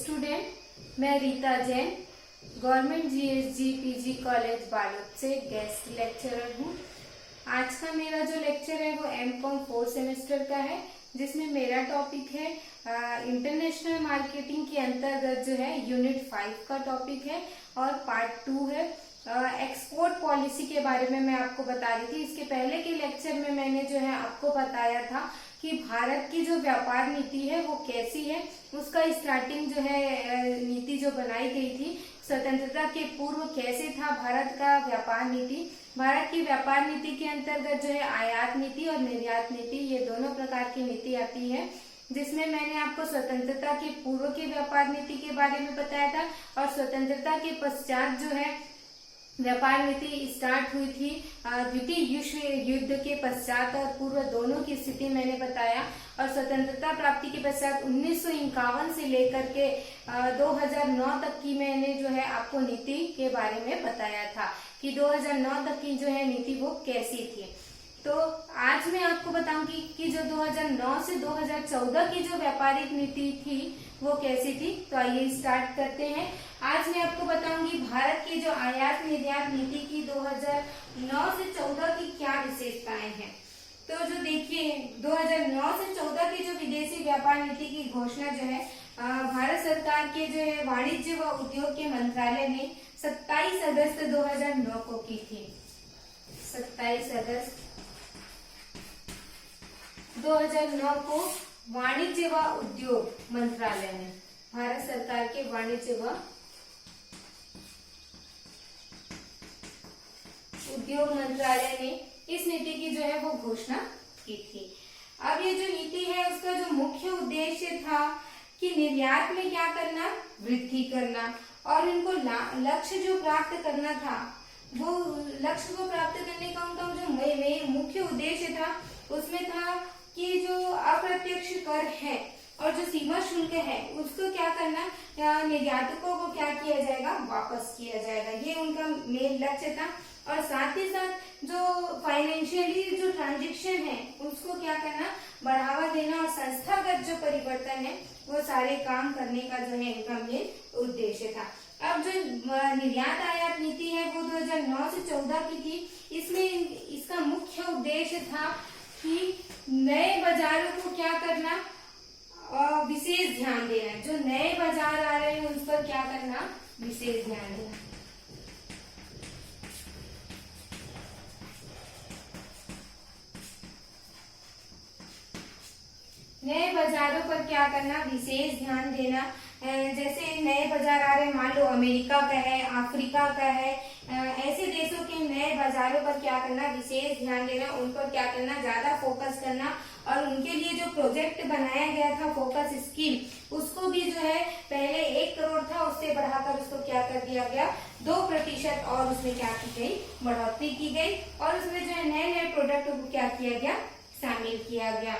Student, मैं Rita Jain government GSG PG college Balod से guest lecturer हूँ। आज का मेरा जो लेक्चर है वो एमकॉम 4th सेमेस्टर का है, जिसमें मेरा टॉपिक है इंटरनेशनल मार्केटिंग के अंतर्गत जो है यूनिट 5 का टॉपिक है और पार्ट 2 है एक्सपोर्ट पॉलिसी के बारे में मैं आपको बता रही थी। इसके पहले के लेक्चर में मैंने जो है आपको बताया था कि भारत की जो व्यापार नीति है वो कैसी है, उसका स्टार्टिंग जो है नीति जो बनाई गई थी स्वतंत्रता के पूर्व कैसे था भारत का व्यापार नीति। भारत की व्यापार नीति के अंतर्गत जो है आयात नीति और निर्यात नीति, ये दोनों प्रकार की नीति आती है, जिसमें मैंने आपको स्वतंत्रता के पूर्व के व्यापार नीति के बारे में बताया था और स्वतंत्रता के पश्चात जो है व्यापार नीति स्टार्ट हुई थी द्वितीय विश्व युद्ध के पश्चात और पूर्व दोनों की स्थिति मैंने बताया। और स्वतंत्रता प्राप्ति के पश्चात 1951 से लेकर के 2009 तक की मैंने जो है आपको नीति के बारे में बताया था कि 2009 तक की जो है नीति वो कैसी थी। तो आज मैं आपको बताऊंगी कि जो 2009 से 2014 की जो व्यापारिक नीति थी वो कैसी थी। तो आइए स्टार्ट करते हैं। आज मैं आपको बताऊंगी भारत की जो आयात निर्यात नीति की 2009 से 14 की क्या विशेषताएं हैं। तो जो देखिए 2009 से 14 की जो विदेशी व्यापार नीति की घोषणा जो है भारत सरकार के जो है वाणिज्य व उद्योग के मंत्रालय ने 27 अगस्त 2009 को की थी। 27 अगस्त 2009 को वाणिज्य व उद्योग मंत्रालय ने, भारत सरकार के वाणिज्य व उद्योग मंत्रालय ने इस नीति की जो है वो घोषणा की थी। अब ये जो नीति है उसका जो मुख्य उद्देश्य था कि निर्यात में क्या करना, वृद्धि करना और इनको लक्ष्य जो प्राप्त करना था वो लक्ष्य को प्राप्त करने का उनका जो मुख्य उद्देश्य था उसमें था कि जो अप्रत्यक्ष कर है और जो सीमा शुल्क है उसको क्या करना, निर्यातकों को क्या किया जाएगा, वापस किया जाएगा। ये उनका मेन लक्ष्य था। और साथ ही साथ जो फाइनेंशियली जो ट्रांजैक्शन है उसको क्या करना, बढ़ावा देना और संस्थागत जो परिवर्तन है वो सारे काम करने का जो है इनका मेन उद्देश्य था। अब जो निर्यात आयात नीति है वो 2009 से 14 की थी। इसमें इसका मुख्य उद्देश्य था कि नए बाजारों को क्या करना, विशेष ध्यान देना। जो नए बाजार आ रहे हैं उस पर क्या करना, विशेष ध्यान देना। नए बाजारों पर क्या करना, विशेष ध्यान देना। जैसे नए बाजार आ रहे हैं, मान लो अमेरिका का है, अफ्रीका का है, ऐसे देशों के नए बाजारों पर क्या करना, विशेष ध्यान देना, उन पर क्या करना, ज्यादा फोकस करना। और उनके लिए जो प्रोजेक्ट बनाया गया था फोकस स्कीम, उसको भी जो है पहले 1 करोड़ था, उससे बढ़ाकर उसको क्या कर दिया गया, 2% और उसमें क्या की गई, बढ़ोतरी की गई। और उसमें जो है नए नए प्रोडक्ट को क्या किया गया, शामिल किया गया।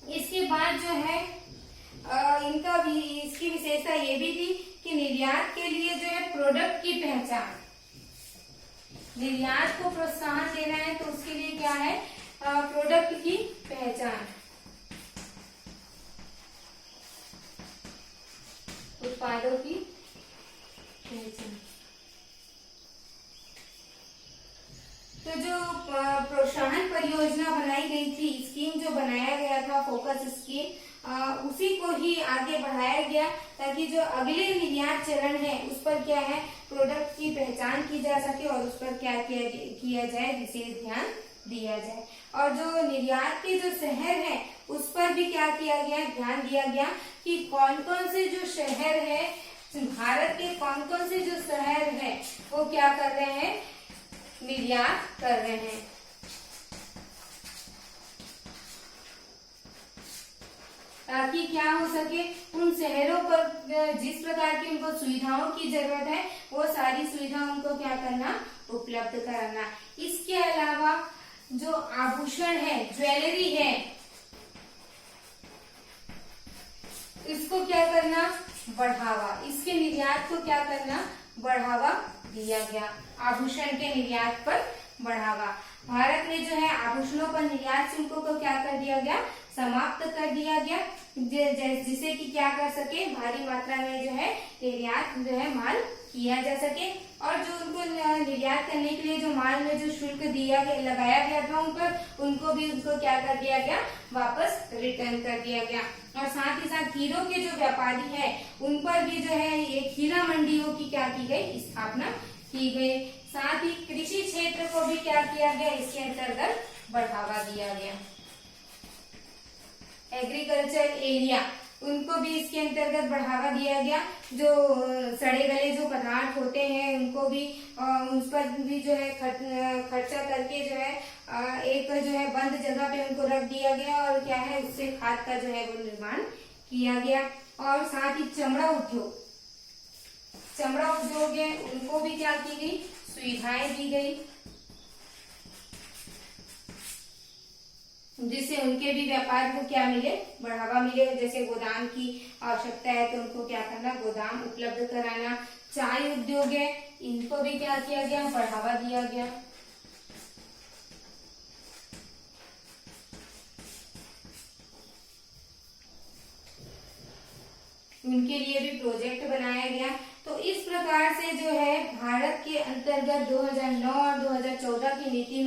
इसके बाद जो है इनका भी इसकी विशेषता ये भी थी कि निर्यात के लिए जो है प्रोडक्ट की पहचान, निर्यात को प्रोत्साहन देना है तो उसके लिए क्या है, प्रोडक्ट की पहचान, उत्पादों की पहचान। तो जो प्रोत्साहन परियोजना बनाई गई थी, स्कीम जो बनाया गया था फोकस स्कीम, उसी को ही आगे बढ़ाया गया ताकि जो अगले निर्यात चरण है उस पर क्या है, प्रोडक्ट की पहचान की जा सके और उस पर क्या किया जाए, विशेष ध्यान दिया जाए। और जो निर्यात के जो शहर है उस पर भी क्या किया गया, ध्यान दिया गया कि कौन कौन से जो शहर है, भारत के कौन कौन से जो शहर है वो क्या कर रहे हैं, निर्यात कर रहे हैं। ताकि क्या हो सके, उन शहरों पर जिस प्रकार की उनको सुविधाओं की जरूरत है वो सारी सुविधा उनको क्या करना, उपलब्ध कराना। इसके अलावा जो आभूषण है, ज्वेलरी है, इसको क्या करना, बढ़ावा, इसके निर्यात को क्या करना, बढ़ावा दिया गया। आभूषण के निर्यात पर बढ़ावा। भारत ने जो है आभूषणों पर निर्यात शुल्कों को क्या कर दिया गया, समाप्त कर दिया गया। जिससे कि क्या कर सके, भारी मात्रा में जो है निर्यात जो है माल किया जा सके। और जो उनको निर्यात करने के लिए जो माल में जो शुल्क लगाया गया था उन पर, उनको क्या कर दिया गया, वापस रिटर्न कर दिया गया। और साथ ही साथ हीरो के जो व्यापारी है उन पर भी जो है ये हीरा मंडियों की क्या की गई, स्थापना की गई। साथ ही कृषि क्षेत्र को भी क्या किया गया, इसके अंतर्गत बढ़ावा दिया गया। एग्रीकल्चर एरिया, उनको भी इसके अंतर्गत बढ़ावा दिया गया। जो सड़े गले जो पदार्थ होते हैं उनको भी उस पर भी जो है खर्चा करके जो है एक जो है बंद जगह पे उनको रख दिया गया और क्या है उससे खाद का जो है वो निर्माण किया गया। और साथ ही चमड़ा उद्योग है, उनको भी क्या की गई, सुविधाएं दी गई, जिससे उनके भी व्यापार को क्या मिले, बढ़ावा मिले। जैसे गोदाम की आवश्यकता है तो उनको क्या करना, गोदाम उपलब्ध कराना। चाय उद्योग है, इनको भी क्या किया गया, बढ़ावा दिया गया। उनके लिए भी प्रोजेक्ट बनाया गया। तो इस प्रकार से जो है भारत के अंतर्गत 2009 और 2014 की नीति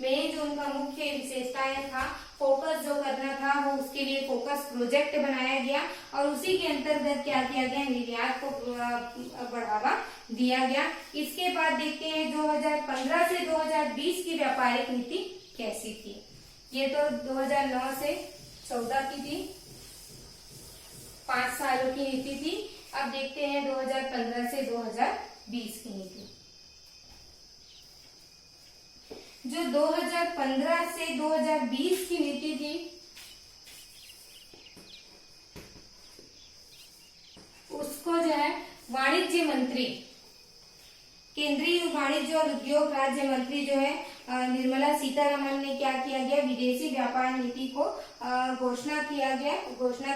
में जो उनका मुख्य विशेषताएं था, फोकस जो करना था वो उसके लिए फोकस प्रोजेक्ट बनाया गया और उसी के अंतर्गत क्या किया गया, निर्यात को बढ़ावा दिया गया। इसके बाद देखते हैं 2015 से 2020 की व्यापारिक नीति कैसी थी। ये तो 2009 से 14 की थी, 5 सालों की नीति थी। अब देखते हैं 2015 से 2020 की नीति। जो 2015 से 2020 की नीति थी उसको जो है वाणिज्य मंत्री, केंद्रीय वाणिज्य और उद्योग राज्य मंत्री जो है निर्मला सीतारमण ने क्या किया गया, विदेशी व्यापार नीति को घोषणा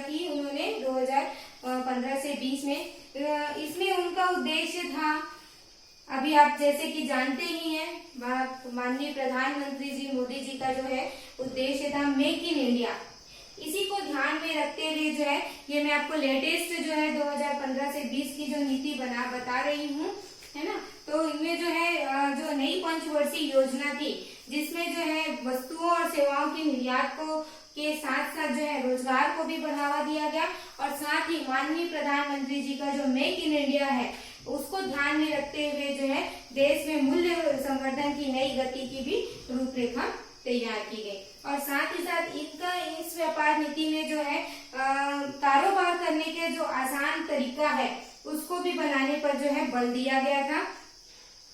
की उन्होंने 2015 से 20 में। इसमें उनका उद्देश्य था, अभी आप जैसे कि जानते ही हैं, माननीय प्रधानमंत्री जी मोदी जी का जो है उद्देश्य था मेक इन इंडिया। इसी को ध्यान में रखते हुए जो है ये मैं आपको लेटेस्ट जो है 2015 से 20 की जो नीति बता रही हूँ, है ना। तो इनमें जो है जो नई पंचवर्षीय योजना थी जिसमें जो है वस्तुओं और सेवाओं की निर्यात को के साथ साथ जो है रोजगार को भी बढ़ावा दिया गया और साथ ही माननीय प्रधानमंत्री जी का जो मेक इन इंडिया है उसको ध्यान में रखते हुए जो है देश में मूल्य संवर्धन की नई गति की भी रूपरेखा तैयार की गई। और साथ ही साथ इस व्यापार नीति में जो है कारोबार करने के जो आसान तरीका है उसको भी बनाने पर जो है बल दिया गया था।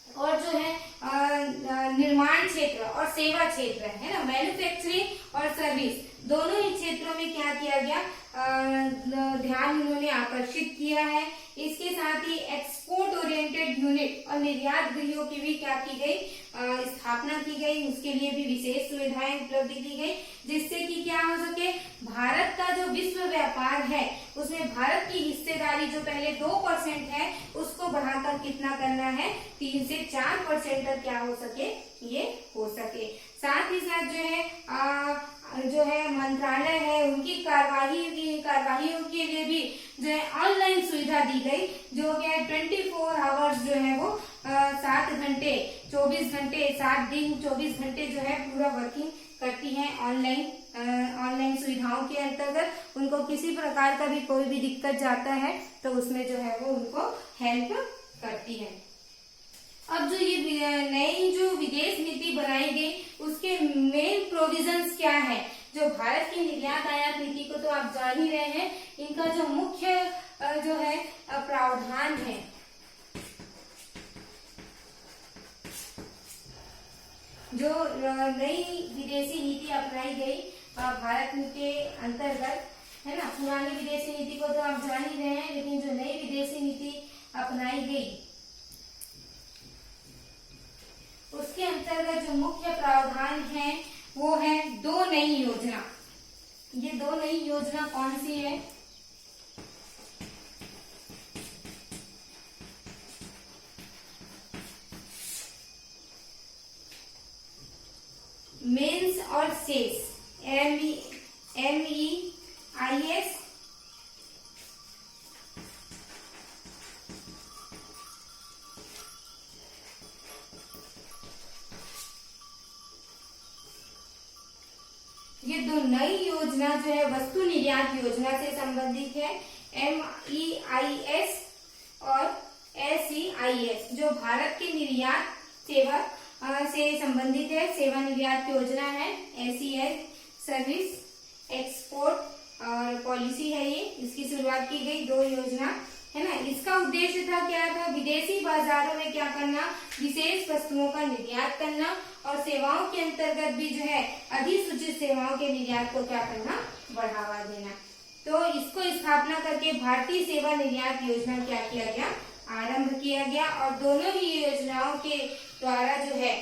और जो है निर्माण क्षेत्र और सेवा क्षेत्र है ना, मैन्युफैक्चरिंग और सर्विस दोनों ही क्षेत्रों में क्या किया गया, ध्यान उन्होंने आकर्षित किया है। इसके साथ ही एक्सपोर्ट ओरिएंटेड यूनिट और निर्यात गृहों की भी क्या की गई, स्थापना की गई। उसके लिए भी विशेष सुविधाएं उपलब्ध की गई जिससे कि क्या हो सके, भारत का जो विश्व व्यापार है उसमें भारत की हिस्सेदारी जो पहले 2% है उसको बढ़ाकर कितना करना है, 3 से 4% तक क्या हो सके, ये हो सके। साथ ही साथ जो है मंत्रालय है उनकी कार्यवाहियों के लिए भी जो है ऑनलाइन सुविधा दी गई, जो कि 24 आवर्स जो है वो 7 घंटे 24 घंटे 7 दिन 24 घंटे जो है पूरा वर्किंग करती है ऑनलाइन सुविधाओं के अंतर्गत। उनको किसी प्रकार का भी कोई भी दिक्कत जाता है तो उसमें जो है वो उनको हेल्प करती है। अब जो ये नई जो विदेश नीति बनाई गई उसके मेन प्रोविजंस क्या है, जो भारत की निर्यात आयात नीति को तो आप जान ही रहे हैं। इनका जो मुख्य जो है प्रावधान है, जो नई विदेशी नीति अपनाई गई भारत के अंतर्गत, है ना। पुरानी विदेशी नीति को तो आप जान ही रहे हैं, लेकिन जो नई विदेशी नीति अपनाई गई उसके अंतर्गत जो मुख्य प्रावधान है वो है 2 नई योजना। ये 2 नई योजना कौन सी है, मेंस और सेस, MEIS ये दो नई योजना जो है वस्तु निर्यात योजना से संबंधित है, MEIS और SEIS, जो भारत के निर्यात सेवा से संबंधित है, सेवा निर्यात योजना है। SEIS सर्विस एक्सपोर्ट और पॉलिसी है ये, इसकी शुरुआत की गई, दो योजना है ना। इसका उद्देश्य था क्या था, विदेशी बाजारों में क्या करना, विशेष वस्तुओं का निर्यात करना और सेवाओं के अंतर्गत भी जो है अधिसूचित सेवाओं के निर्यात को क्या करना, बढ़ावा देना। तो इसको स्थापना करके भारतीय सेवा निर्यात योजना क्या किया गया, आरंभ किया गया। और दोनों ही योजनाओं के द्वारा जो है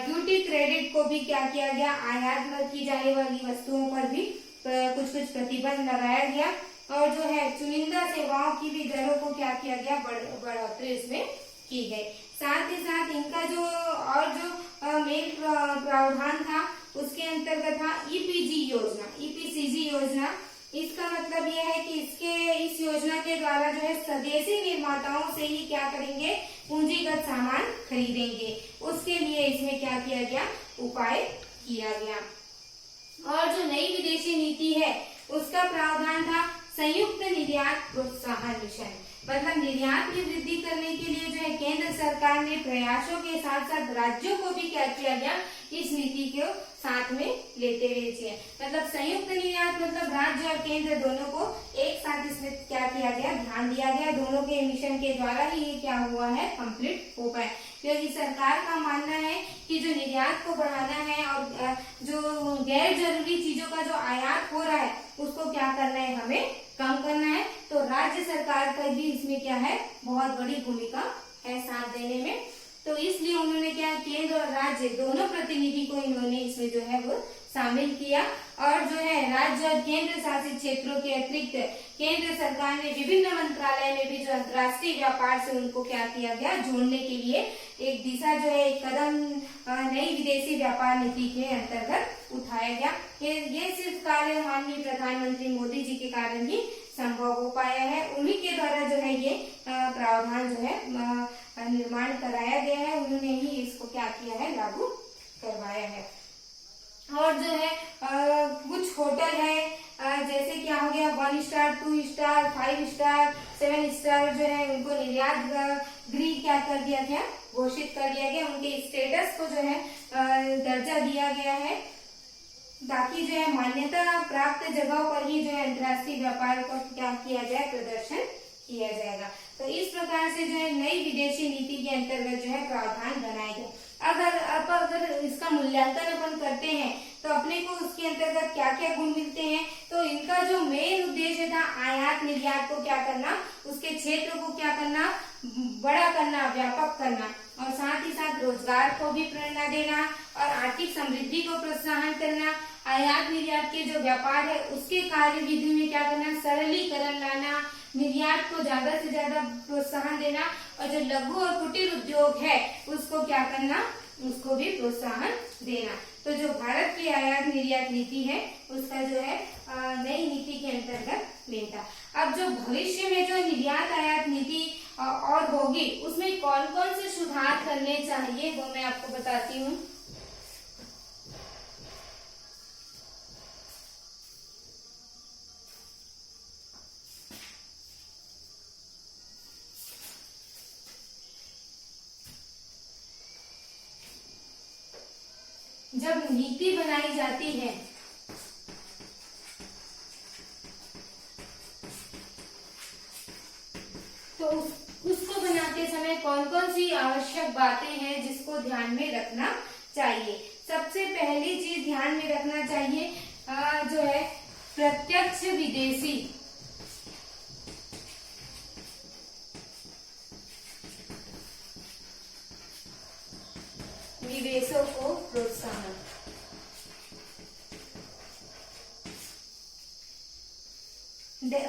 ड्यूटी क्रेडिट को भी क्या किया गया, आयात की जाने वाली वस्तुओं पर भी कुछ प्रतिबंध लगाया गया और जो है चुनिंदा सेवाओं की भी दरों को क्या किया गया, बढ़ोतरी इसमें की गई। साथ ही साथ इनका जो और जो मेन प्रावधान था उसके अंतर्गत था EPG योजना, EPCG योजना। इसका मतलब यह है कि इस योजना के द्वारा जो है स्वदेशी निर्माताओं से ही क्या करेंगे, पूंजीगत सामान खरीदेंगे। उसके लिए इसमें क्या किया गया, उपाय किया गया। और जो नई विदेशी नीति है उसका प्रावधान था संयुक्त निर्यात प्रोत्साहन मिशन, मतलब निर्यात में वृद्धि करने के लिए जो है केंद्र सरकार ने प्रयासों के साथ साथ राज्यों को भी क्या किया गया, इस नीति को साथ में लेते हुए चाहिए। मतलब संयुक्त निर्यात मतलब राज्य और केंद्र दोनों को एक साथ इसमें क्या किया गया, ध्यान दिया गया। दोनों के मिशन के द्वारा ही ये क्या हुआ है, कंप्लीट हो पाए। क्योंकि सरकार का मानना है कि जो निर्यात को बढ़ाना है और जो गैर जरूरी चीजों का जो आयात हो रहा है उसको क्या करना है, हमें कम करना है। तो राज्य सरकार का भी इसमें क्या है, बहुत बड़ी भूमिका है साथ देने में। तो इसलिए उन्होंने क्या, केंद्र और राज्य दोनों प्रतिनिधि को इन्होंने इसमें जो है वो शामिल किया। और जो है राज्य और केंद्र शासित क्षेत्रों के अतिरिक्त केंद्र सरकार ने विभिन्न मंत्रालय में भी जो अंतर्राष्ट्रीय व्यापार से उनको क्या किया गया, जोड़ने के लिए एक दिशा जो है, एक कदम नई विदेशी व्यापार नीति के अंतर्गत उठाया गया। ये सिर्फ कार्य माननीय प्रधानमंत्री मोदी जी के कारण ही संभव हो पाया है। उन्हीं के द्वारा जो है ये प्रावधान जो है निर्माण कराया गया है, उन्होंने ही इसको क्या किया है, लागू करवाया है। और जो है कुछ होटल है, जैसे क्या हो गया, 1 स्टार, 2 स्टार, 5 स्टार, 7 स्टार जो है उनको निर्यात गृह क्या कर दिया गया, घोषित कर दिया गया। उनके स्टेटस को जो है दर्जा दिया गया है, ताकि जो है मान्यता प्राप्त जगहों पर ही जो है अंतर्राष्ट्रीय व्यापार को क्या किया जाए, प्रदर्शन किया जाएगा। तो इस प्रकार से जो है नई विदेशी नीति के अंतर्गत जो है प्रावधान बनाए गए। अगर इसका मूल्यांकन अपन करते हैं तो अपने को उसके अंतर्गत क्या क्या गुण मिलते हैं, तो इनका जो मेन उद्देश्य था आयात निर्यात को क्या करना, उसके क्षेत्र को क्या करना, बड़ा करना, व्यापक करना और साथ ही साथ रोजगार को भी प्रेरणा देना और आर्थिक समृद्धि को प्रोत्साहन करना। आयात निर्यात के जो व्यापार है उसके कार्य विधि में क्या करना, सरलीकरण लाना, निर्यात को ज्यादा से ज्यादा प्रोत्साहन देना और जो लघु और कुटीर उद्योग है उसको क्या करना, उसको भी प्रोत्साहन देना। तो जो भारत की आयात निर्यात नीति है उसका जो है नई नीति के अंतर्गत मेन था। अब जो भविष्य में जो निर्यात आयात नीति और होगी उसमें कौन कौन से सुधार करने चाहिए वो मैं आपको बताती हूँ। जब नीति बनाई जाती है तो उसको बनाते समय कौन कौन सी आवश्यक बातें हैं जिसको ध्यान में रखना चाहिए। सबसे पहली चीज ध्यान में रखना चाहिए जो है प्रत्यक्ष विदेशी निवेशों को प्रोत्साहन।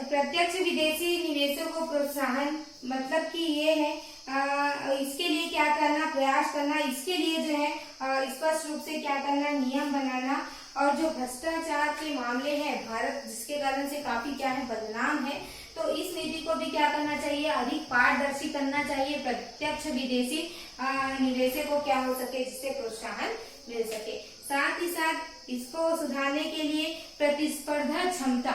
प्रत्यक्ष विदेशी निवेशों को प्रोत्साहन मतलब कि ये है इसके लिए क्या करना, प्रयास करना, इसके लिए जो है स्पष्ट रूप से क्या करना, नियम बनाना। और जो भ्रष्टाचार के मामले हैं भारत जिसके कारण से काफी क्या है, बदनाम है, तो इस नीति को भी क्या करना चाहिए, अधिक पारदर्शी करना चाहिए। प्रत्यक्ष विदेशी निवेशों को क्या हो सके, जिससे प्रोत्साहन मिल सके। साथ ही साथ इसको सुधारने के लिए प्रतिस्पर्धा क्षमता,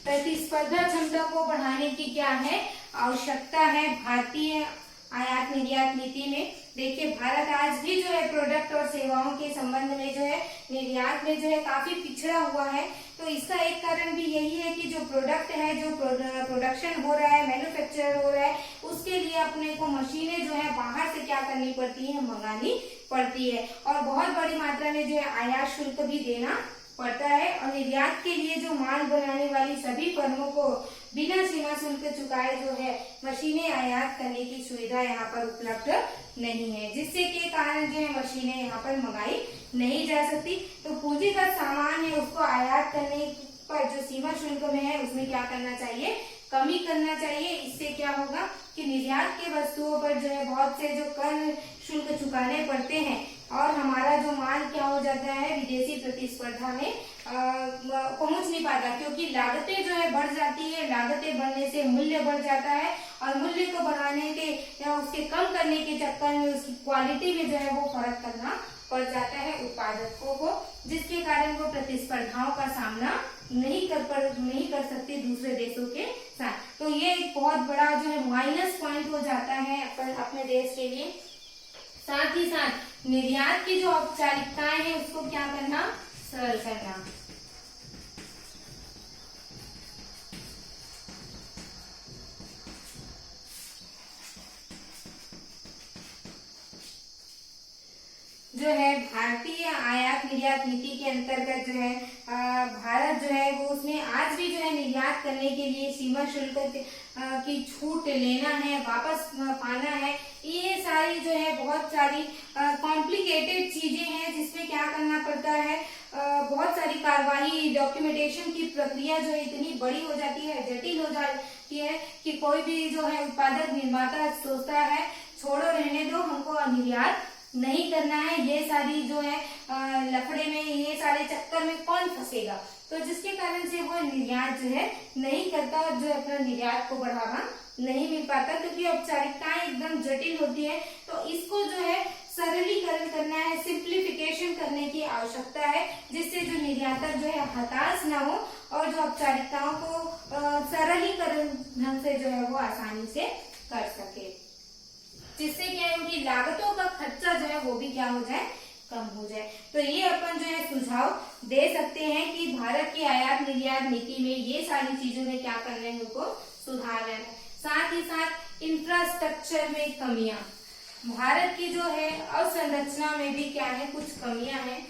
प्रतिस्पर्धा क्षमता को बढ़ाने की क्या है आवश्यकता है भारतीय आयात निर्यात नीति में। देखिए भारत आज भी जो है प्रोडक्ट और सेवाओं के संबंध में जो है निर्यात में जो है काफी पिछड़ा हुआ है। तो इसका एक कारण भी यही है कि जो प्रोडक्ट है, जो प्रोडक्शन हो रहा है, मैन्युफैक्चर हो रहा है, उसके लिए अपने को मशीनें जो है बाहर से क्या करनी पड़ती है, मंगानी पड़ती है और बहुत बड़ी मात्रा में जो है आयात शुल्क भी देना पड़ता है। और निर्यात के लिए जो माल बनाने वाली सभी फर्मों को बिना सीमा शुल्क चुकाए जो है मशीनें आयात करने की सुविधा यहाँ पर उपलब्ध नहीं है, जिससे के कारण जो है मशीनें यहाँ पर मंगाई नहीं जा सकती। तो पूंजीगत सामान है उसको आयात करने पर जो सीमा शुल्क में है उसमें क्या करना चाहिए, कमी करना चाहिए। इससे क्या होगा कि निर्यात के वस्तुओं पर जो है बहुत से जो कर शुल्क चुकाने पड़ते हैं और हमारा जो माल क्या हो जाता है विदेशी प्रतिस्पर्धा में पहुंच नहीं पाता, क्योंकि लागतें जो है बढ़ जाती है। लागतें बढ़ने से मूल्य बढ़ जाता है और मूल्य को बढ़ाने के या उसके कम करने के चक्कर में उसकी क्वालिटी में जो है वो फर्क करना पड़ जाता है उत्पादकों को, जिसके कारण वो प्रतिस्पर्धाओं का सामना नहीं कर सकते दूसरे देशों के साथ। तो ये एक बहुत बड़ा जो है माइनस पॉइंट हो जाता है अपने देश के लिए। साथ ही साथ निर्यात की जो औपचारिकताएं हैं उसको क्या करना, सरल करना। जो है भारतीय आयात निर्यात नीति के अंतर्गत जो है भारत जो है वो उसमें आज भी जो है निर्यात करने के लिए सीमा शुल्क की छूट लेना है, वापस पाना है। ये सारी जो है बहुत सारी कॉम्प्लिकेटेड चीजें हैं जिसमें क्या करना पड़ता है, बहुत सारी कार्रवाई, डॉक्यूमेंटेशन की प्रक्रिया जो है इतनी बड़ी हो जाती है, जटिल हो जाती है कि कोई भी जो है उत्पादक निर्माता सोचता है छोड़ो रहने दो, हमको निर्यात नहीं करना है। ये सारी जो है लफड़े में, ये सारे चक्कर में कौन फंसेगा, तो जिसके कारण से वो निर्यात जो है नहीं करता, जो अपना निर्यात को बढ़ावा नहीं मिल पाता, क्योंकि औपचारिकताएं एकदम जटिल होती है। तो इसको जो है सरलीकरण करना है, सिंप्लीफिकेशन करने की आवश्यकता है, जिससे जो निर्यातक जो है हताश न हो और जो औपचारिकताओं को सरलीकरण ढंग से जो है वो आसानी से कर सके, जिससे क्या है उनकी लागतों का खर्चा जो है वो भी क्या हो जाए, कम हो जाए। तो ये अपन जो है सुझाव दे सकते हैं कि भारत की आयात निर्यात नीति में ये सारी चीजों में क्या करना है, उनको सुधार है। साथ ही साथ इंफ्रास्ट्रक्चर में कमियां, भारत की जो है अवसंरचना में भी क्या है, कुछ कमियां हैं,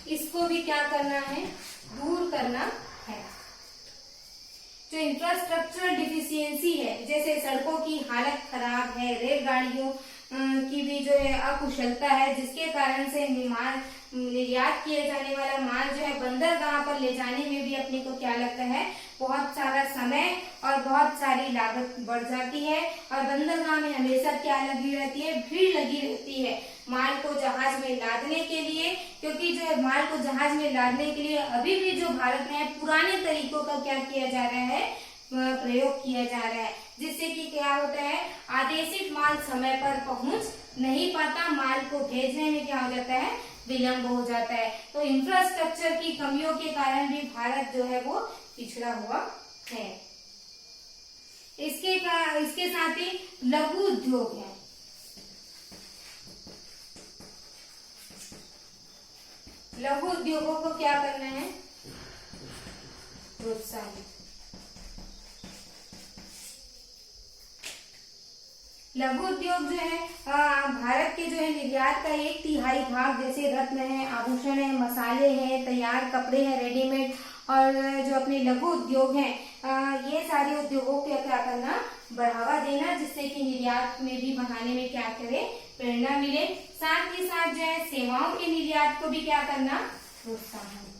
इसको भी क्या करना है, दूर करना है। जो इंफ्रास्ट्रक्चरल डिफिशियंसी है, जैसे सड़कों की हालत खराब है, रेलगाड़ियों की भी जो है अकुशलता है, जिसके कारण से निर्यात किए जाने वाला माल जो है बंदरगाह पर ले जाने में भी अपने को क्या लगता है, बहुत सारा समय और बहुत सारी लागत बढ़ जाती है। और बंदरगाह में हमेशा क्या लगी रहती है, भीड़ लगी रहती है माल को जहाज में लादने के लिए, क्योंकि जो है माल को जहाज में लादने के लिए अभी भी जो भारत में पुराने तरीकों का क्या किया जा रहा है, प्रयोग किया जा रहा है, जिससे कि क्या होता है, आदेशित माल समय पर पहुंच नहीं पाता, माल को भेजने में क्या हो जाता है, विलंब हो जाता है। तो इंफ्रास्ट्रक्चर की कमियों के कारण भी भारत जो है वो पिछड़ा हुआ है। इसके साथ ही लघु उद्योग है, लघु उद्योगों को क्या करना है, प्रोत्साहित। लघु उद्योग जो है भारत के जो है निर्यात का 1/3 भाग, जैसे रत्न है, आभूषण है, मसाले हैं, तैयार कपड़े हैं, रेडीमेड, और जो अपने लघु उद्योग हैं, ये सारे उद्योगों को क्या करना, बढ़ावा देना, जिससे कि निर्यात में भी बढ़ाने में क्या करे, प्रेरणा मिले। साथ ही साथ जो है सेवाओं के निर्यात को भी क्या करना, प्रोत्साहन।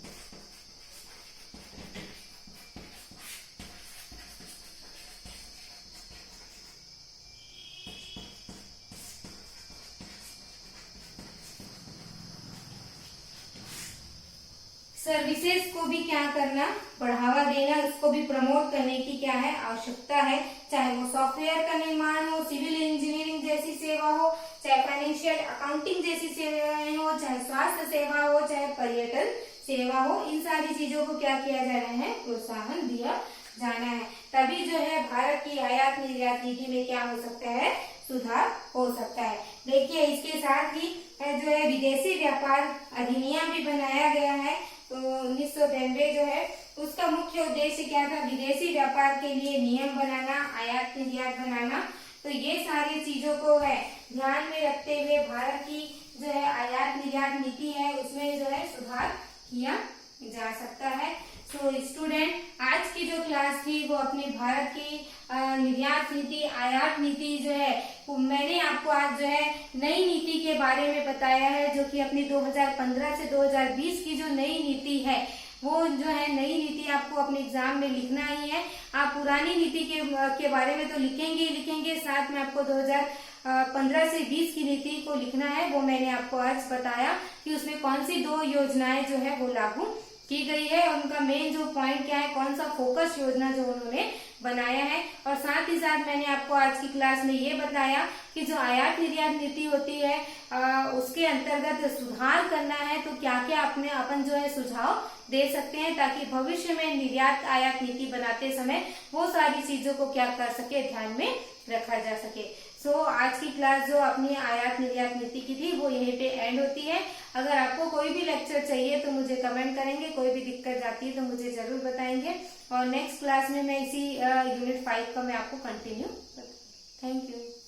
सर्विसेज को भी क्या करना, बढ़ावा देना, उसको भी प्रमोट करने की क्या है, आवश्यकता है। चाहे वो सॉफ्टवेयर का निर्माण हो, सिविल इंजीनियरिंग जैसी सेवा हो, चाहे फाइनेंशियल अकाउंटिंग जैसी सेवाएं हो, चाहे स्वास्थ्य सेवा हो, चाहे पर्यटन सेवा हो, इन सारी चीजों को क्या किया जा रहा है, प्रोत्साहन दिया जाना है। तभी जो है भारत की आयात निर्यात नीति में क्या हो सकता है, सुधार हो सकता है। देखिए इसके साथ ही जो है विदेशी व्यापार अधिनियम भी बनाया गया है। तो 1992 जो है उसका मुख्य उद्देश्य क्या था, विदेशी व्यापार के लिए नियम बनाना, आयात निर्यात बनाना। तो ये सारी चीजों को है ध्यान में रखते हुए भारत की जो है आयात निर्यात नीति है उसमें जो है सुधार किया जा सकता है। तो स्टूडेंट, आज की जो क्लास थी वो अपनी भारत की निर्यात नीति, आयात नीति जो है मैंने आपको आज जो है नई नीति के बारे में बताया है, जो कि अपनी 2015 से 2020 की जो नई नीति है वो जो है नई नीति आपको अपने एग्जाम में लिखना ही है। आप पुरानी नीति के बारे में तो लिखेंगे ही लिखेंगे, साथ में आपको 2015 से 20 की नीति को लिखना है। वो मैंने आपको आज बताया कि उसमें कौन सी 2 योजनाएं जो है वो लागू की गई है और उनका मेन जो पॉइंट क्या है, कौन सा फोकस योजना जो उन्होंने बनाया है। और साथ ही साथ मैंने आपको आज की क्लास में ये बताया कि जो आयात निर्यात नीति होती है उसके अंतर्गत सुधार करना है तो क्या क्या अपन जो है सुझाव दे सकते हैं, ताकि भविष्य में निर्यात आयात नीति बनाते समय वो सारी चीजों को क्या कर सके, ध्यान में रखा जा सके। आज की क्लास जो अपनी आयात निर्यात नीति की थी वो यहीं पे एंड होती है। अगर आपको कोई भी लेक्चर चाहिए तो मुझे कमेंट करेंगे, कोई भी दिक्कत जाती है तो मुझे जरूर बताएंगे और नेक्स्ट क्लास में मैं इसी यूनिट 5 का मैं आपको कंटिन्यू। Thank you.